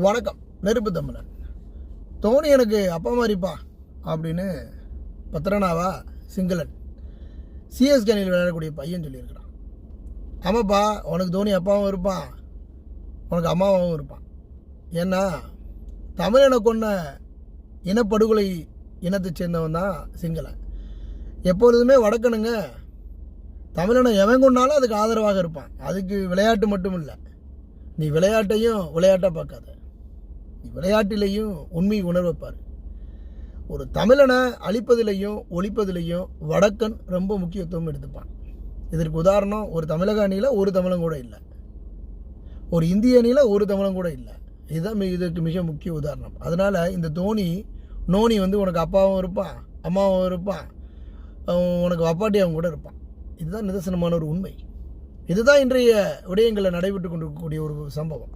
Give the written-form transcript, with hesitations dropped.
வணக்கம். நெருப்பு தமிழன். தோனி எனக்கு அப்பா மாதிரிப்பா அப்படின்னு பத்ரனாவா சிங்களன் சிஎஸ்கே அணியில் விளையாடக்கூடிய பையன் சொல்லியிருக்கிறான். ஆமாப்பா, உனக்கு தோனி அப்பாவும் இருப்பான், உனக்கு அம்மாவும் இருப்பான். ஏன்னா தமிழனை கொண்ட இனப்படுகொலை இனத்தை சேர்ந்தவன் தான் சிங்களன். எப்பொழுதுமே வடக்கனுங்க தமிழனை எவன் கொண்டாலும் அதுக்கு ஆதரவாக இருப்பான். அதுக்கு விளையாட்டு மட்டும் இல்லை, நீ விளையாட்டையும் விளையாட்டாக பார்க்காத, நீ விளையாட்டிலையும் உண்மை உணர்வைப்பார். ஒரு தமிழனை அழிப்பதிலையும் ஒழிப்பதிலையும் வடக்கன் ரொம்ப முக்கியத்துவம் எடுத்துப்பான். இதற்கு உதாரணம், ஒரு தமிழக அணியில் ஒரு தமிழன் கூட இல்லை, ஒரு இந்திய அணியில் ஒரு தமிழன் கூட இல்லை. இதுதான் இதற்கு மிக முக்கிய உதாரணம். அதனால் இந்த நோனி வந்து உனக்கு அப்பாவும் இருப்பான், அம்மாவும் இருப்பான், உனக்கு அப்பாட்டியாவும் கூட இருப்பான். இதுதான் நிதர்சனமான ஒரு உண்மை. இதுதான் இன்றைய விடயங்களில் நடைபெற்று கொண்டிருக்கக்கூடிய ஒரு சம்பவம்.